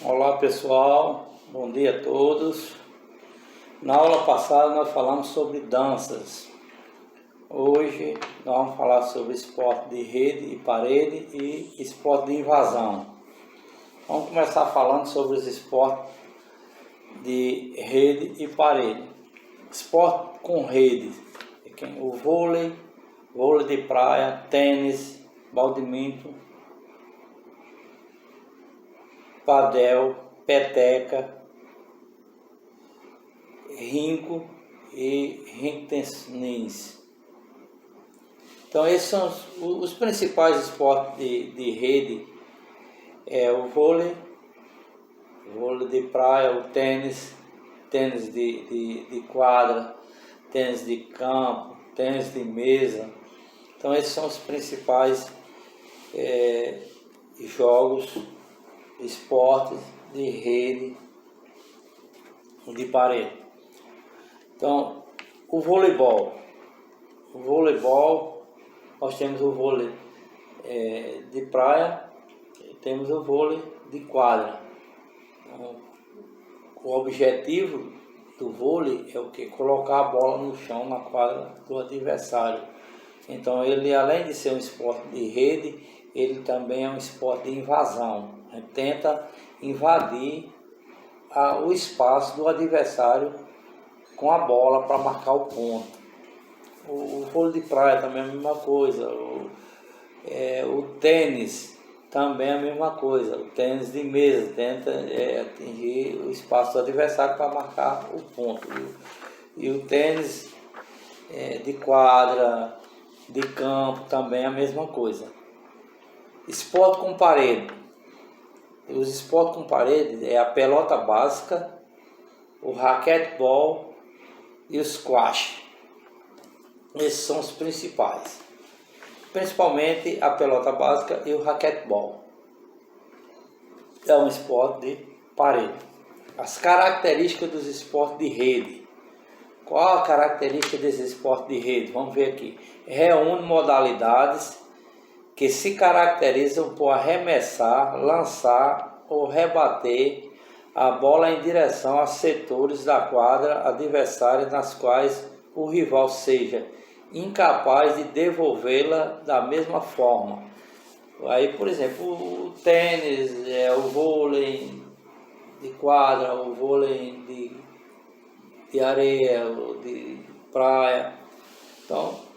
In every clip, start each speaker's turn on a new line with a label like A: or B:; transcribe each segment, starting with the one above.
A: Olá pessoal, bom dia a todos. Na aula passada nós falamos sobre danças. Hoje nós vamos falar sobre esporte de rede e parede e esporte de invasão. Vamos começar falando sobre os esportes de rede e parede. Esporte com rede, o vôlei, vôlei de praia, tênis, badminton, padel, peteca, rinco e rinco-tênis. Então esses são os principais esportes de rede, o vôlei de praia, o tênis, tênis de quadra, tênis de campo, tênis de mesa. Então esses são os principais jogos, esportes de rede, de parede. Então, o voleibol, nós temos o vôlei de praia e temos o vôlei de quadra. Então, o objetivo do vôlei é o que? Colocar a bola no chão, na quadra do adversário. Então ele, além de ser um esporte de rede, ele também é um esporte de invasão. A gente tenta invadir o espaço do adversário com a bola para marcar o ponto. O vôlei de praia também é a mesma coisa. O tênis também é a mesma coisa. O tênis de mesa tenta atingir o espaço do adversário para marcar o ponto. E o tênis de quadra, de campo, também é a mesma coisa. Esporte com parede. Os esportes com parede é a pelota básica, o raquetebol e o squash. Esses são os principais. Principalmente a pelota básica e o raquetebol. É um esporte de parede. As características dos esportes de rede. Qual a característica desse esporte de rede? Vamos ver aqui. Reúne modalidades que se caracterizam por arremessar, lançar ou rebater a bola em direção a setores da quadra adversária nas quais o rival seja incapaz de devolvê-la da mesma forma. Aí, por exemplo, o tênis, o vôlei de quadra, o vôlei de areia, de praia. Então,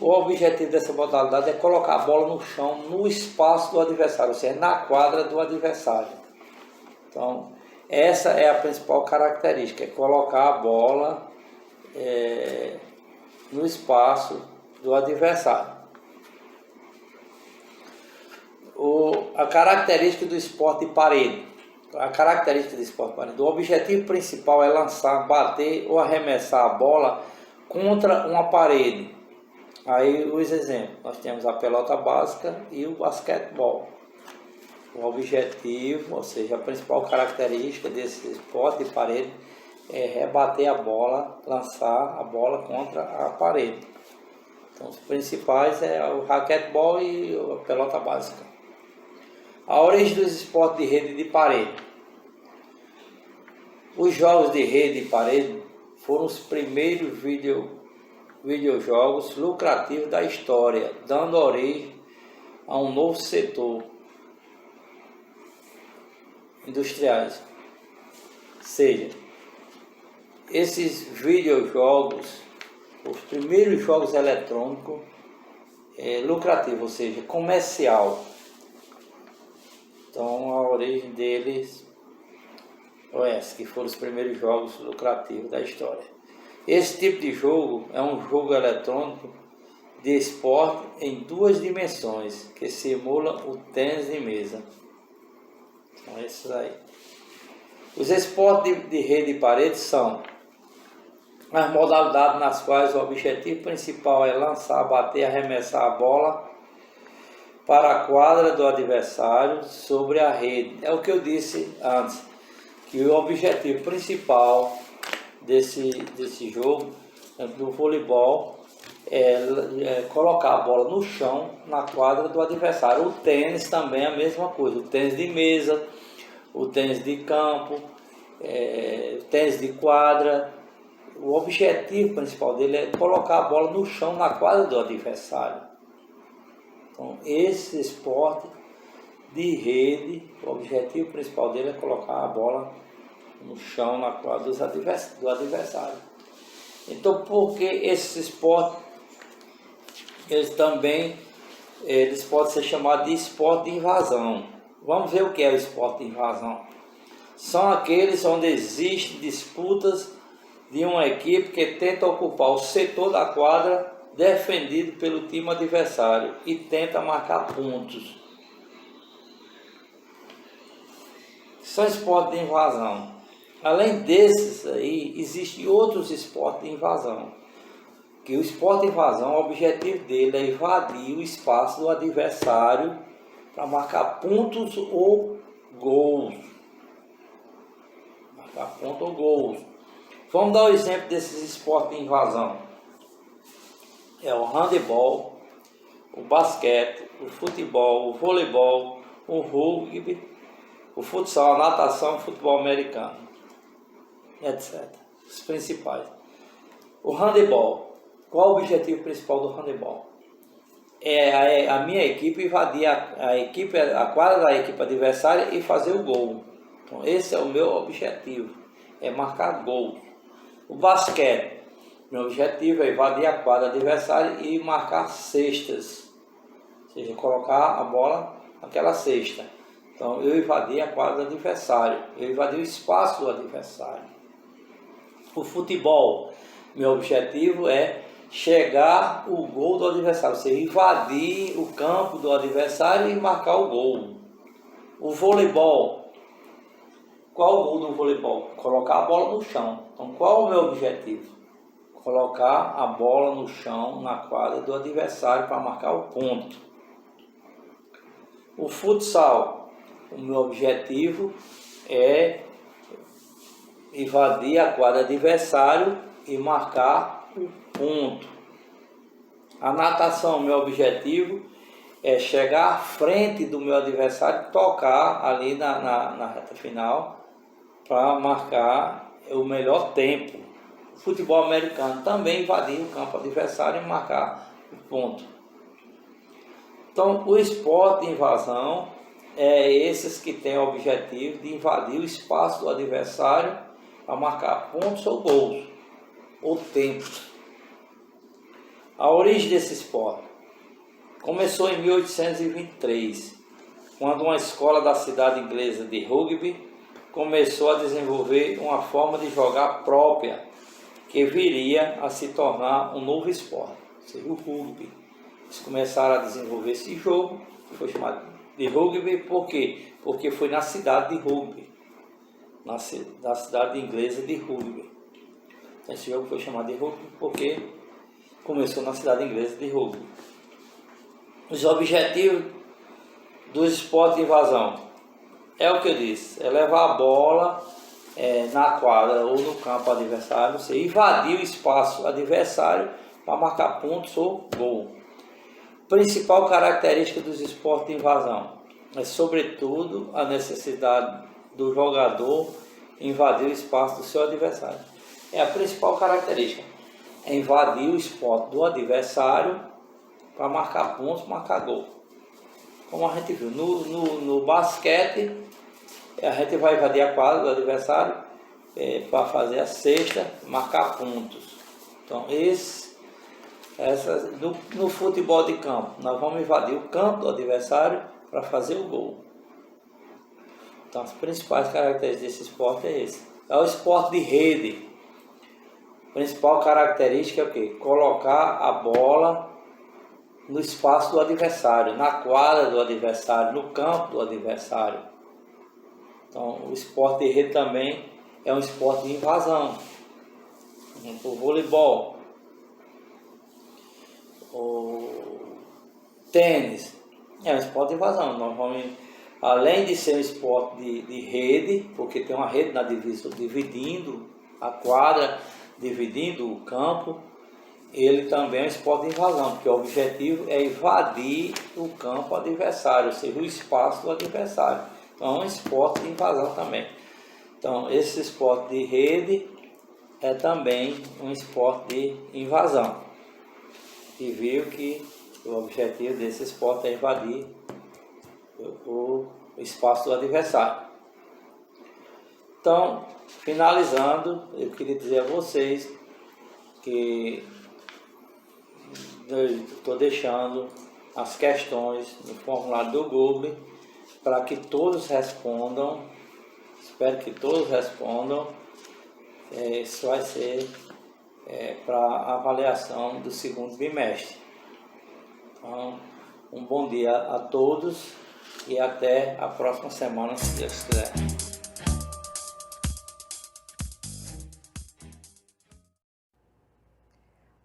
A: o objetivo dessa modalidade é colocar a bola no chão, no espaço do adversário, ou seja, na quadra do adversário. Então, essa é a principal característica, é colocar a bola no espaço do adversário. A característica do esporte de parede. A característica do esporte de parede. O objetivo principal é lançar, bater ou arremessar a bola contra uma parede. Aí os exemplos, nós temos a pelota básica e o basquetebol. O objetivo, ou seja, a principal característica desse esporte de parede é rebater a bola, lançar a bola contra a parede. Então os principais é o raquetebol e a pelota básica. A origem dos esportes de rede e de parede. Os jogos de rede e parede foram os primeiros videojogos lucrativos da história, dando origem a um novo setor industriais. Ou seja, esses videojogos, os primeiros jogos eletrônicos lucrativos, ou seja, comercial. Então a origem deles que foram os primeiros jogos lucrativos da história. Esse tipo de jogo é um jogo eletrônico de esporte em duas dimensões, que simula o tênis de mesa. Então, esses aí. Os esportes de rede e parede são as modalidades nas quais o objetivo principal é lançar, bater, arremessar a bola para a quadra do adversário sobre a rede. É o que eu disse antes, que o objetivo principal desse jogo, do voleibol, é colocar a bola no chão, na quadra do adversário. O tênis também é a mesma coisa, o tênis de mesa, o tênis de campo, o tênis de quadra. O objetivo principal dele é colocar a bola no chão, na quadra do adversário. Então, esse esporte de rede, o objetivo principal dele é colocar a bola no chão, na quadra do adversário. Então, porque esses esportes, eles podem ser chamados de esporte de invasão. Vamos ver o que é o esporte de invasão. São aqueles onde existem disputas de uma equipe que tenta ocupar o setor da quadra defendido pelo time adversário e tenta marcar pontos. São esportes de invasão. Além desses aí, existem outros esportes de invasão. Que o esporte de invasão, o objetivo dele é invadir o espaço do adversário para marcar pontos ou gols. Marcar pontos ou gols. Vamos dar o exemplo desses esportes de invasão. É o handebol, o basquete, o futebol, o voleibol, o rugby, o futsal, a natação, o futebol americano, etc. Os principais. O handebol. Qual o objetivo principal do handebol? É a minha equipe invadir a quadra da equipe adversária e fazer o gol. Então, esse é o meu objetivo, é marcar gol. O basquete, meu objetivo é invadir a quadra adversária e marcar cestas, ou seja, colocar a bola naquela cesta. Então, eu invadi a quadra do adversário, eu invadi o espaço do adversário. O futebol, meu objetivo é chegar o gol do adversário, ou seja, invadir o campo do adversário e marcar o gol. O voleibol, qual o gol do voleibol? Colocar a bola no chão. Então, qual o meu objetivo? Colocar a bola no chão, na quadra do adversário para marcar o ponto. O futsal, o meu objetivo é invadir a quadra do adversário e marcar o ponto. A natação, meu objetivo é chegar à frente do meu adversário, tocar ali na reta final para marcar o melhor tempo. O futebol americano também invadir o campo adversário e marcar o ponto. Então, o esporte de invasão é esses que têm o objetivo de invadir o espaço do adversário para marcar pontos ou gols, ou tempo. A origem desse esporte começou em 1823, quando uma escola da cidade inglesa de rugby começou a desenvolver uma forma de jogar própria que viria a se tornar um novo esporte, seria o rugby. Eles começaram a desenvolver esse jogo, que foi chamado de rugby, por quê? Porque foi na cidade de rugby, na cidade inglesa de rugby. Esse jogo foi chamado de rugby porque começou na cidade inglesa de rugby. Os objetivos dos esportes de invasão é o que eu disse, é levar a bola na quadra ou no campo adversário, você invadir o espaço adversário para marcar pontos ou gol. Principal característica dos esportes de invasão é, sobretudo, a necessidade do jogador invadir o espaço do seu adversário. É a principal característica, é invadir o espaço do adversário para marcar pontos, marcar gol. Como a gente viu, no basquete, a gente vai invadir a quadra do adversário para fazer a cesta, marcar pontos. Então, no futebol de campo, nós vamos invadir o campo do adversário para fazer o gol. Então, as principais características desse esporte é esse. É o esporte de rede. A principal característica é o quê? Colocar a bola no espaço do adversário, na quadra do adversário, no campo do adversário. Então, o esporte de rede também é um esporte de invasão. O voleibol, o tênis é um esporte de invasão. Nós vamos, além de ser um esporte de rede, porque tem uma rede na divisão dividindo a quadra, dividindo o campo, ele também é um esporte de invasão, porque o objetivo é invadir o campo adversário, ou seja, o espaço do adversário. Então é um esporte de invasão também. Então esse esporte de rede é também um esporte de invasão. E viu que o objetivo desse esporte é invadir o espaço do adversário. Então, finalizando, eu queria dizer a vocês que eu estou deixando as questões no formulário do Google para que todos respondam. Espero que todos respondam. Isso vai ser para avaliação do segundo bimestre. Então, um bom dia a todos e até a próxima semana, se Deus quiser.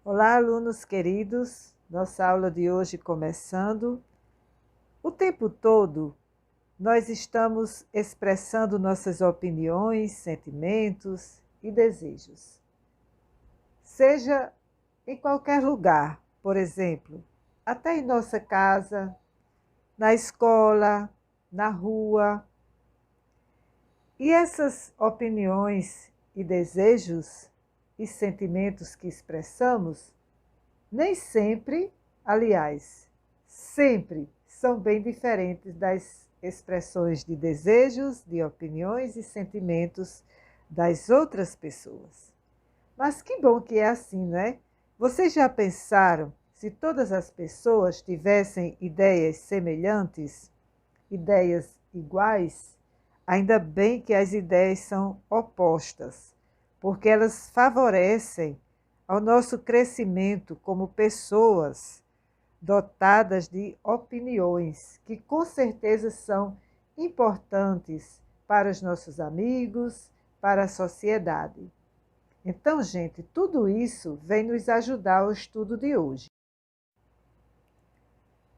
B: Olá, alunos queridos, nossa aula de hoje começando. O tempo todo nós estamos expressando nossas opiniões, sentimentos e desejos. Seja em qualquer lugar, por exemplo, até em nossa casa, na escola, na rua. E essas opiniões e desejos e sentimentos que expressamos, nem sempre, aliás, sempre são bem diferentes das expressões de desejos, de opiniões e sentimentos das outras pessoas. Mas que bom que é assim, não é? Vocês já pensaram se todas as pessoas tivessem ideias semelhantes, ideias iguais? Ainda bem que as ideias são opostas, porque elas favorecem ao nosso crescimento como pessoas dotadas de opiniões, que com certeza são importantes para os nossos amigos, para a sociedade. Então, gente, tudo isso vem nos ajudar ao estudo de hoje.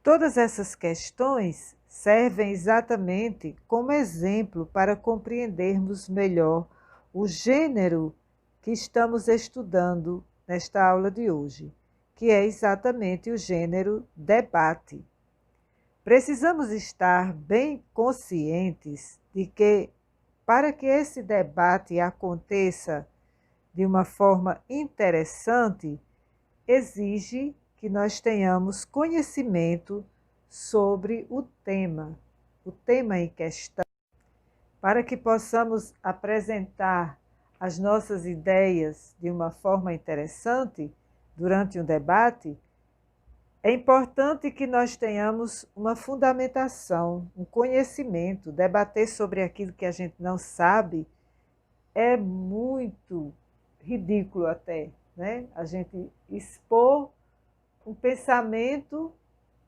B: Todas essas questões servem exatamente como exemplo para compreendermos melhor o gênero que estamos estudando nesta aula de hoje, que é exatamente o gênero debate. Precisamos estar bem conscientes de que, para que esse debate aconteça de uma forma interessante, exige que nós tenhamos conhecimento sobre o tema em questão, para que possamos apresentar as nossas ideias de uma forma interessante durante um debate. É importante que nós tenhamos uma fundamentação, um conhecimento. Debater sobre aquilo que a gente não sabe é muito ridículo até, né? A gente expor um pensamento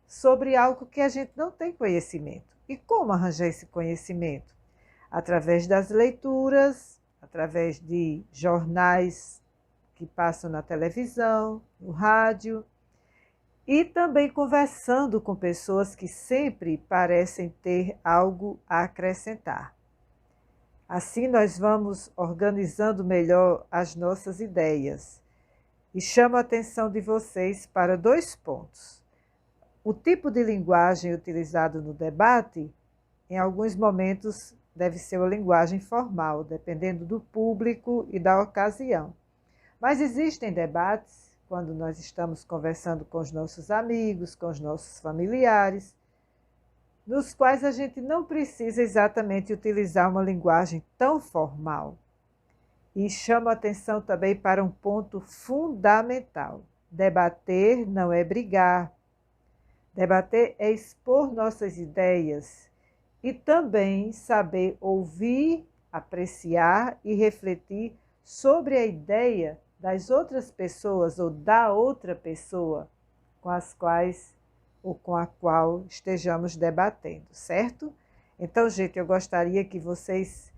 B: sobre algo que a gente não tem conhecimento. E como arranjar esse conhecimento? Através das leituras, através de jornais que passam na televisão, no rádio, e também conversando com pessoas que sempre parecem ter algo a acrescentar. Assim nós vamos organizando melhor as nossas ideias. E chamo a atenção de vocês para 2 pontos. O tipo de linguagem utilizado no debate, em alguns momentos, deve ser uma linguagem formal, dependendo do público e da ocasião. Mas existem debates, quando nós estamos conversando com os nossos amigos, com os nossos familiares, nos quais a gente não precisa exatamente utilizar uma linguagem tão formal. E chamo a atenção também para um ponto fundamental. Debater não é brigar. Debater é expor nossas ideias e também saber ouvir, apreciar e refletir sobre a ideia das outras pessoas ou da outra pessoa com as quais ou com a qual estejamos debatendo, certo? Então, gente, eu gostaria que vocês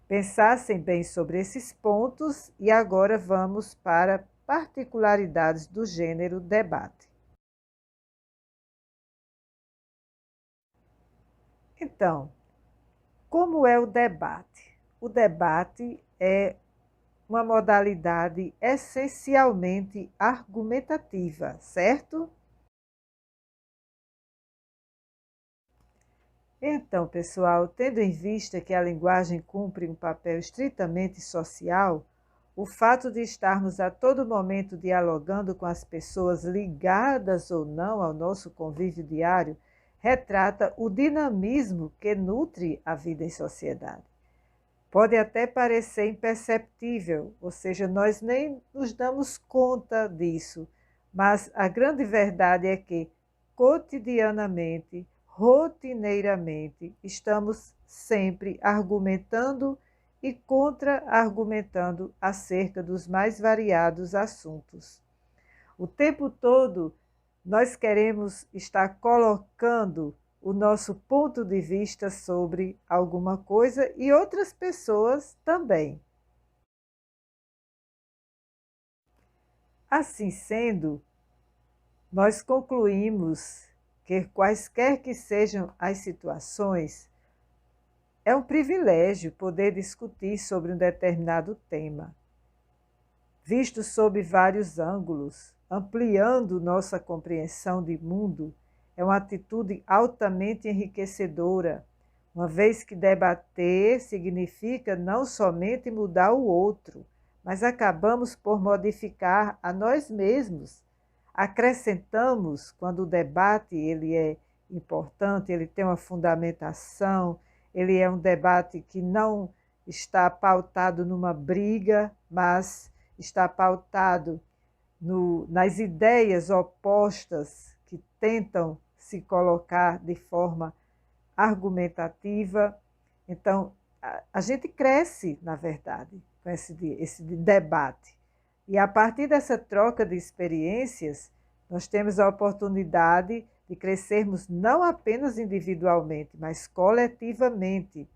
B: pensassem bem sobre esses pontos e agora vamos para particularidades do gênero debate. Então, como é o debate? O debate é uma modalidade essencialmente argumentativa, certo? Então, pessoal, tendo em vista que a linguagem cumpre um papel estritamente social, o fato de estarmos a todo momento dialogando com as pessoas ligadas ou não ao nosso convívio diário retrata o dinamismo que nutre a vida em sociedade. Pode até parecer imperceptível, ou seja, nós nem nos damos conta disso, mas a grande verdade é que, cotidianamente, rotineiramente, estamos sempre argumentando e contra-argumentando acerca dos mais variados assuntos. O tempo todo, nós queremos estar colocando o nosso ponto de vista sobre alguma coisa e outras pessoas também. Assim sendo, nós concluímos que, quaisquer que sejam as situações, é um privilégio poder discutir sobre um determinado tema, visto sob vários ângulos, ampliando nossa compreensão de mundo. É uma atitude altamente enriquecedora, uma vez que debater significa não somente mudar o outro, mas acabamos por modificar a nós mesmos. Acrescentamos, quando o debate ele é importante, ele tem uma fundamentação, ele é um debate que não está pautado numa briga, mas está pautado nas ideias opostas que tentam se colocar de forma argumentativa. Então, a gente cresce, na verdade, com esse debate. E a partir dessa troca de experiências, nós temos a oportunidade de crescermos não apenas individualmente, mas coletivamente,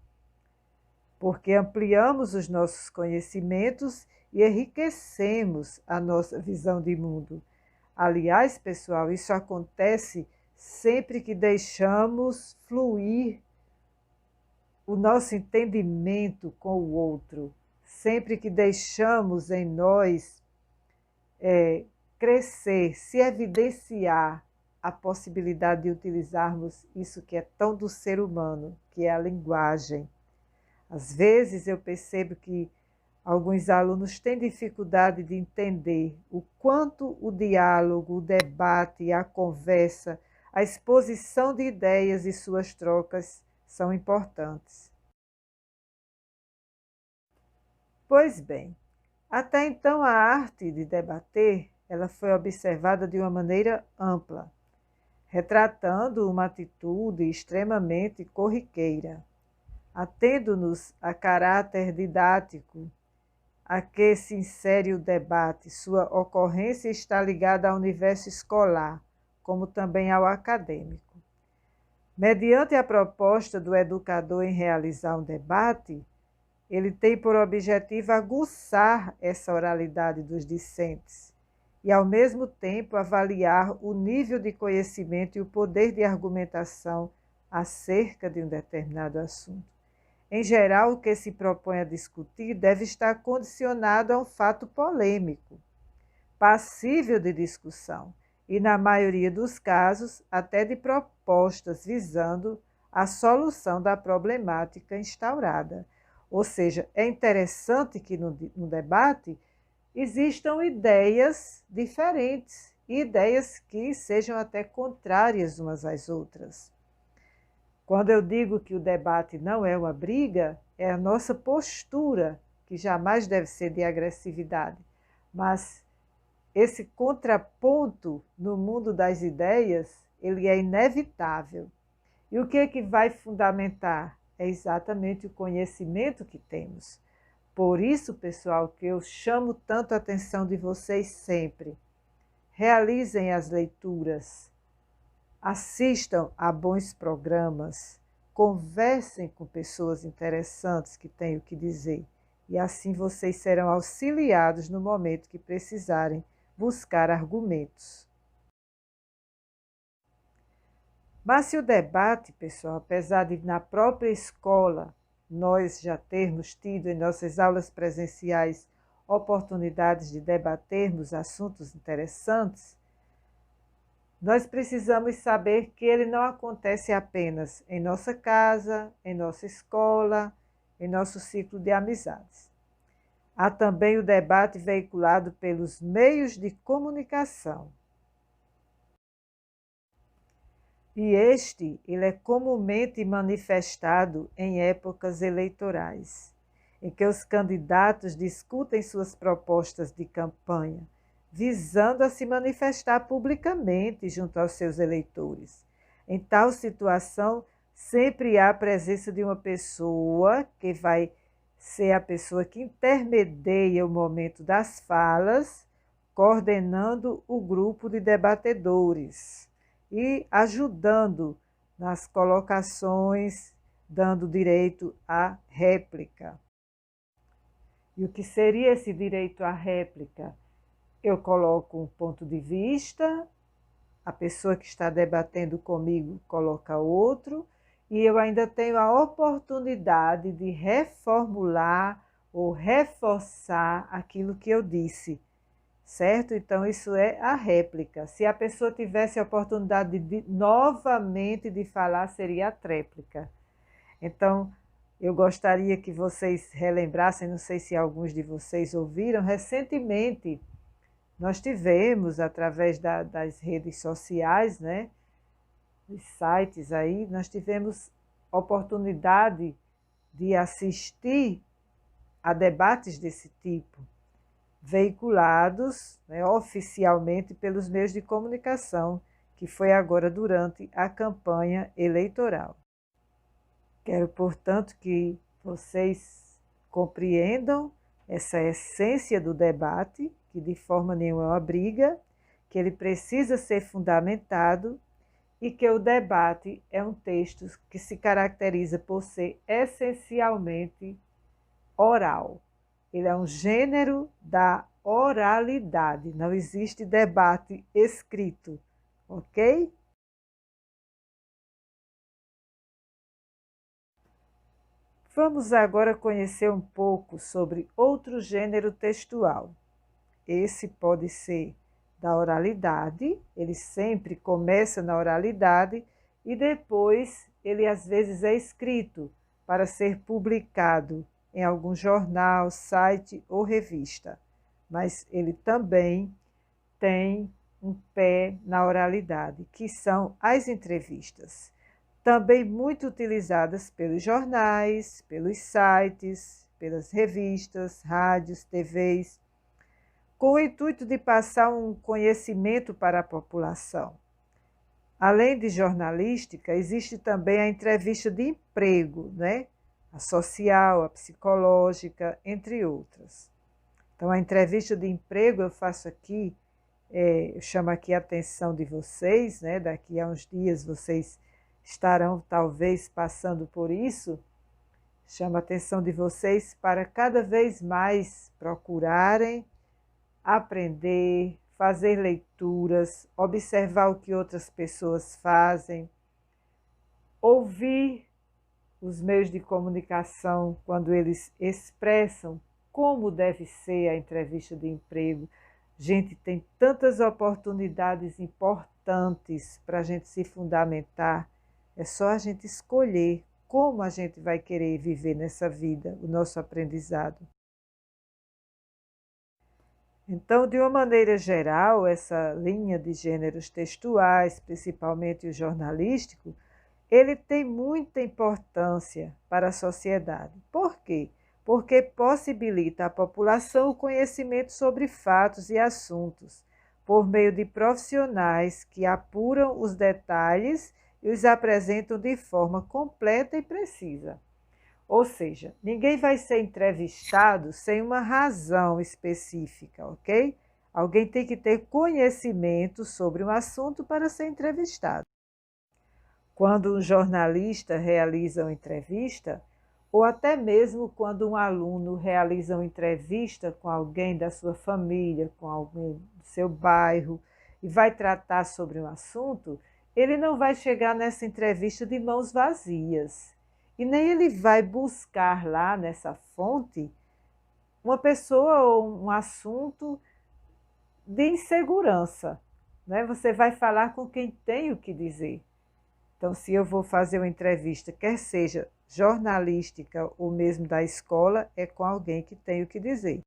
B: porque ampliamos os nossos conhecimentos e enriquecemos a nossa visão de mundo. Aliás, pessoal, isso acontece sempre que deixamos fluir o nosso entendimento com o outro, sempre que deixamos em nós crescer, se evidenciar a possibilidade de utilizarmos isso que é tão do ser humano, que é a linguagem. Às vezes eu percebo que alguns alunos têm dificuldade de entender o quanto o diálogo, o debate, a conversa, a exposição de ideias e suas trocas são importantes. Pois bem, até então a arte de debater ela foi observada de uma maneira ampla, retratando uma atitude extremamente corriqueira, atendo-nos a caráter didático a que se insere o debate. Sua ocorrência está ligada ao universo escolar, como também ao acadêmico. Mediante a proposta do educador em realizar um debate, ele tem por objetivo aguçar essa oralidade dos discentes e, ao mesmo tempo, avaliar o nível de conhecimento e o poder de argumentação acerca de um determinado assunto. Em geral, o que se propõe a discutir deve estar condicionado a um fato polêmico, passível de discussão, e, na maioria dos casos, até de propostas visando a solução da problemática instaurada. Ou seja, é interessante que no debate existam ideias diferentes, e ideias que sejam até contrárias umas às outras. Quando eu digo que o debate não é uma briga, é a nossa postura, que jamais deve ser de agressividade. Mas esse contraponto no mundo das ideias, ele é inevitável. E o que é que vai fundamentar? É exatamente o conhecimento que temos. Por isso, pessoal, que eu chamo tanto a atenção de vocês sempre. Realizem as leituras. Assistam a bons programas, conversem com pessoas interessantes que têm o que dizer, e assim vocês serão auxiliados no momento que precisarem buscar argumentos. Mas se o debate, pessoal, apesar de na própria escola nós já termos tido em nossas aulas presenciais oportunidades de debatermos assuntos interessantes, Nós precisamos saber que ele não acontece apenas em nossa casa, em nossa escola, em nosso ciclo de amizades. Há também o debate veiculado pelos meios de comunicação. E ele é comumente manifestado em épocas eleitorais, em que os candidatos discutem suas propostas de campanha, visando a se manifestar publicamente junto aos seus eleitores. Em tal situação, sempre há a presença de uma pessoa que vai ser a pessoa que intermedia o momento das falas, coordenando o grupo de debatedores e ajudando nas colocações, dando direito à réplica. E o que seria esse direito à réplica? Eu coloco um ponto de vista, a pessoa que está debatendo comigo coloca outro, e eu ainda tenho a oportunidade de reformular ou reforçar aquilo que eu disse, certo? Então, isso é a réplica. Se a pessoa tivesse a oportunidade novamente de falar, seria a tréplica. Então, eu gostaria que vocês relembrassem, não sei se alguns de vocês ouviram, recentemente nós tivemos, através das redes sociais, né, dos sites aí, nós tivemos oportunidade de assistir a debates desse tipo, veiculados, né, oficialmente pelos meios de comunicação, que foi agora durante a campanha eleitoral. Quero, portanto, que vocês compreendam essa essência do debate, que de forma nenhuma é uma briga, que ele precisa ser fundamentado e que o debate é um texto que se caracteriza por ser essencialmente oral. Ele é um gênero da oralidade, não existe debate escrito, ok? Vamos agora conhecer um pouco sobre outro gênero textual. Esse pode ser da oralidade, ele sempre começa na oralidade e depois ele às vezes é escrito para ser publicado em algum jornal, site ou revista, mas ele também tem um pé na oralidade, que são as entrevistas, também muito utilizadas pelos jornais, pelos sites, pelas revistas, rádios, TVs, com o intuito de passar um conhecimento para a população. Além de jornalística, existe também a entrevista de emprego, né? A social, a psicológica, entre outras. Então, a entrevista de emprego eu faço aqui, eu chamo aqui a atenção de vocês, né? Daqui a uns dias vocês estarão talvez passando por isso. Chamo a atenção de vocês para cada vez mais procurarem aprender, fazer leituras, observar o que outras pessoas fazem, ouvir os meios de comunicação quando eles expressam como deve ser a entrevista de emprego. Gente, tem tantas oportunidades importantes para a gente se fundamentar, é só a gente escolher como a gente vai querer viver nessa vida, o nosso aprendizado. Então, de uma maneira geral, essa linha de gêneros textuais, principalmente o jornalístico, ele tem muita importância para a sociedade. Por quê? Porque possibilita à população o conhecimento sobre fatos e assuntos, por meio de profissionais que apuram os detalhes e os apresentam de forma completa e precisa. Ou seja, ninguém vai ser entrevistado sem uma razão específica, ok? Alguém tem que ter conhecimento sobre um assunto para ser entrevistado. Quando um jornalista realiza uma entrevista, ou até mesmo quando um aluno realiza uma entrevista com alguém da sua família, com alguém do seu bairro, e vai tratar sobre um assunto, ele não vai chegar nessa entrevista de mãos vazias. E nem ele vai buscar lá nessa fonte uma pessoa ou um assunto de insegurança. né? Você vai falar com quem tem o que dizer. Então, se eu vou fazer uma entrevista, quer seja jornalística ou mesmo da escola, é com alguém que tem o que dizer.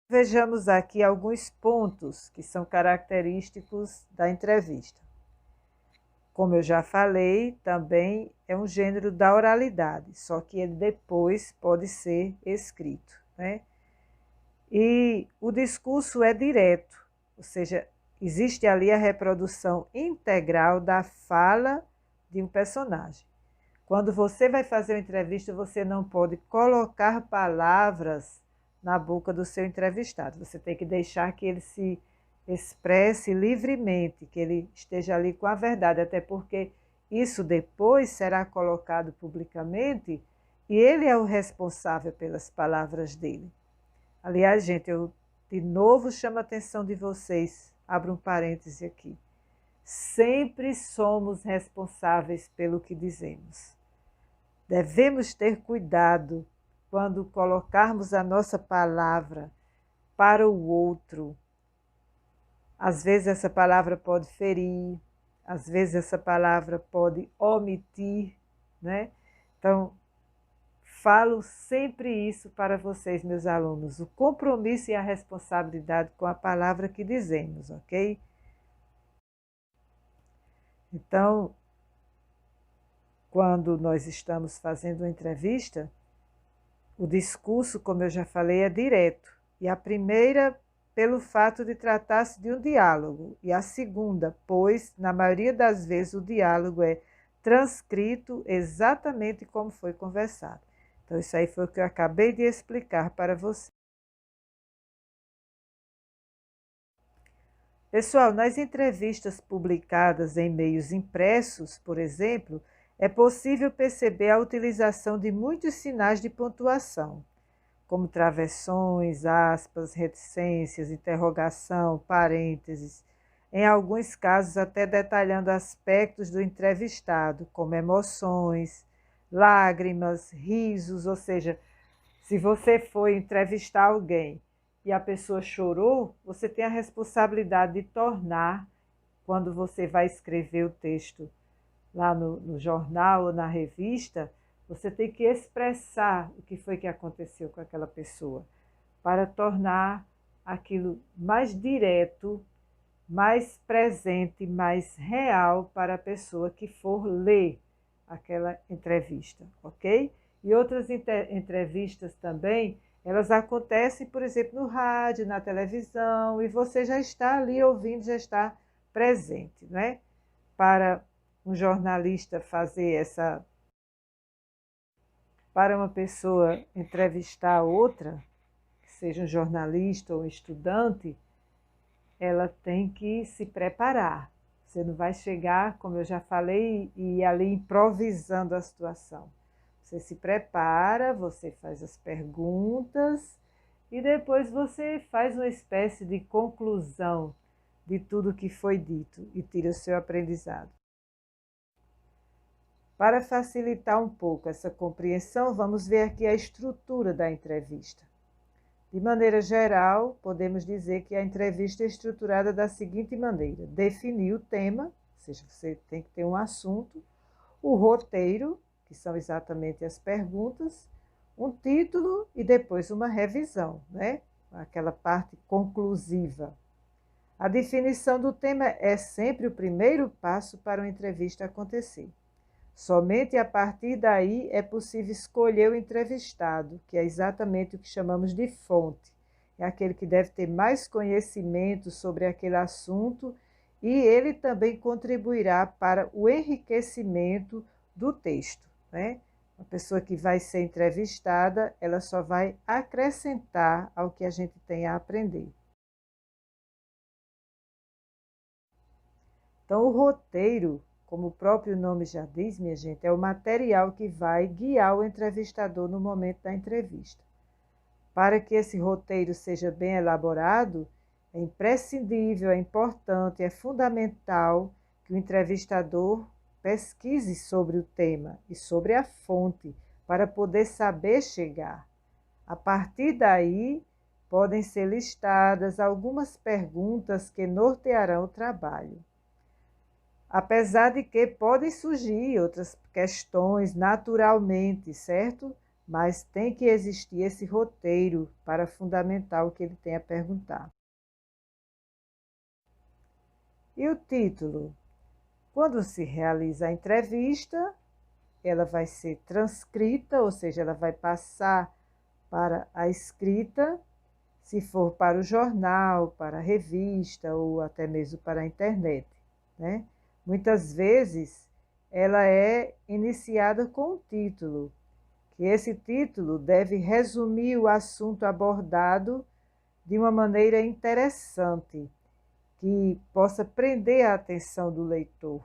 B: Vejamos aqui alguns pontos que são característicos da entrevista. Como eu já falei, também é um gênero da oralidade, só que ele depois pode ser escrito, né? E o discurso é direto, ou seja, existe ali a reprodução integral da fala de um personagem. Quando você vai fazer uma entrevista, você não pode colocar palavras na boca do seu entrevistado. Você tem que deixar que ele se expresse livremente, que ele esteja ali com a verdade, até porque isso depois será colocado publicamente e ele é o responsável pelas palavras dele. Aliás, gente, eu de novo chamo a atenção de vocês, abro um parêntese aqui. Sempre somos responsáveis pelo que dizemos. Devemos ter cuidado quando colocarmos a nossa palavra para o outro. Às vezes essa palavra pode ferir, às vezes essa palavra pode omitir, né? Então, falo sempre isso para vocês, meus alunos, o compromisso e a responsabilidade com a palavra que dizemos, ok? Então, quando nós estamos fazendo uma entrevista, o discurso, como eu já falei, é direto. E a primeira, pelo fato de tratar-se de um diálogo. E a segunda, pois, na maioria das vezes, o diálogo é transcrito exatamente como foi conversado. Então, isso aí foi o que eu acabei de explicar para você. Pessoal, nas entrevistas publicadas em meios impressos, por exemplo, é possível perceber a utilização de muitos sinais de pontuação, como travessões, aspas, reticências, interrogação, parênteses, em alguns casos até detalhando aspectos do entrevistado, como emoções, lágrimas, risos, ou seja, se você for entrevistar alguém e a pessoa chorou, você tem a responsabilidade de tornar, quando você vai escrever o texto lá no jornal ou na revista, você tem que expressar o que foi que aconteceu com aquela pessoa, para tornar aquilo mais direto, mais presente, mais real para a pessoa que for ler aquela entrevista, ok? E outras entrevistas também, elas acontecem, por exemplo, no rádio, na televisão, e você já está ali ouvindo, já está presente, né? Para um jornalista fazer essa... Para uma pessoa entrevistar outra, que seja um jornalista ou um estudante, ela tem que se preparar. Você não vai chegar, como eu já falei, e ir ali improvisando a situação. Você se prepara, você faz as perguntas e depois você faz uma espécie de conclusão de tudo que foi dito e tira o seu aprendizado. Para facilitar um pouco essa compreensão, vamos ver aqui a estrutura da entrevista. De maneira geral, podemos dizer que a entrevista é estruturada da seguinte maneira: definir o tema, ou seja, você tem que ter um assunto, o roteiro, que são exatamente as perguntas, um título e depois uma revisão, né? Aquela parte conclusiva. A definição do tema é sempre o primeiro passo para uma entrevista acontecer. Somente a partir daí é possível escolher o entrevistado, que é exatamente o que chamamos de fonte. É aquele que deve ter mais conhecimento sobre aquele assunto e ele também contribuirá para o enriquecimento do texto, né? A pessoa que vai ser entrevistada, ela só vai acrescentar ao que a gente tem a aprender. Então, o roteiro, como o próprio nome já diz, minha gente, é o material que vai guiar o entrevistador no momento da entrevista. Para que esse roteiro seja bem elaborado, é imprescindível, é importante, é fundamental que o entrevistador pesquise sobre o tema e sobre a fonte, para poder saber chegar. A partir daí, podem ser listadas algumas perguntas que nortearão o trabalho. Apesar de que podem surgir outras questões naturalmente, certo? Mas tem que existir esse roteiro para fundamentar o que ele tem a perguntar. E o título? Quando se realiza a entrevista, ela vai ser transcrita, ou seja, ela vai passar para a escrita, se for para o jornal, para a revista ou até mesmo para a internet, né? Muitas vezes ela é iniciada com um título, que esse título deve resumir o assunto abordado de uma maneira interessante, que possa prender a atenção do leitor.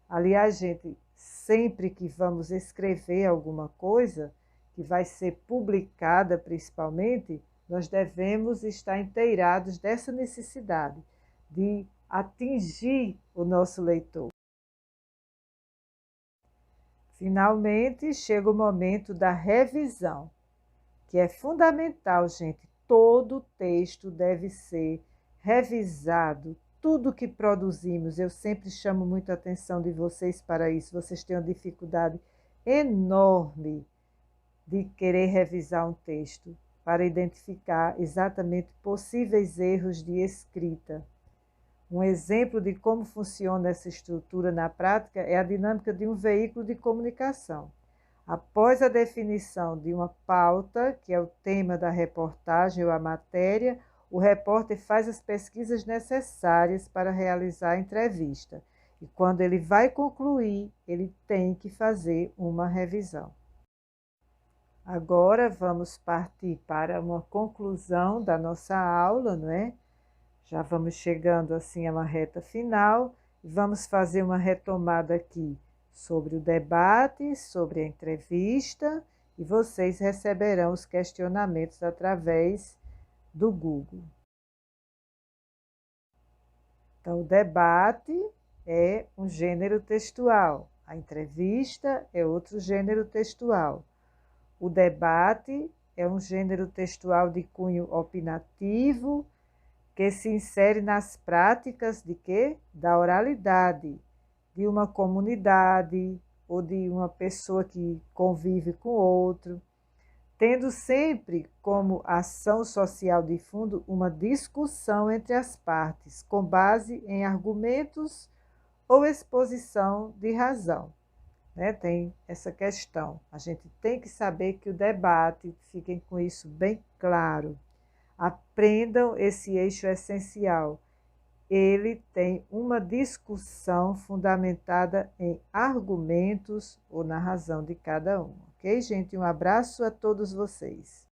B: Aliás, gente, sempre que vamos escrever alguma coisa, que vai ser publicada principalmente, nós devemos estar inteirados dessa necessidade de atingir o nosso leitor. Finalmente, chega o momento da revisão, que é fundamental, gente. Todo texto deve ser revisado. Tudo que produzimos, eu sempre chamo muito a atenção de vocês para isso. Vocês têm uma dificuldade enorme de querer revisar um texto para identificar exatamente possíveis erros de escrita. Um exemplo de como funciona essa estrutura na prática é a dinâmica de um veículo de comunicação. Após a definição de uma pauta, que é o tema da reportagem ou a matéria, o repórter faz as pesquisas necessárias para realizar a entrevista. E quando ele vai concluir, ele tem que fazer uma revisão. Agora vamos partir para uma conclusão da nossa aula, não é? Já vamos chegando assim a uma reta final e vamos fazer uma retomada aqui sobre o debate, sobre a entrevista, e vocês receberão os questionamentos através do Google. Então, o debate é um gênero textual, a entrevista é outro gênero textual. O debate é um gênero textual de cunho opinativo, que se insere nas práticas de quê? Da oralidade, de uma comunidade ou de uma pessoa que convive com outro, tendo sempre como ação social de fundo uma discussão entre as partes, com base em argumentos ou exposição de razão. Né? Tem essa questão. A gente tem que saber que o debate, fiquem com isso bem claro, aprendam esse eixo essencial. Ele tem uma discussão fundamentada em argumentos ou na razão de cada um. Ok, gente? Um abraço a todos vocês.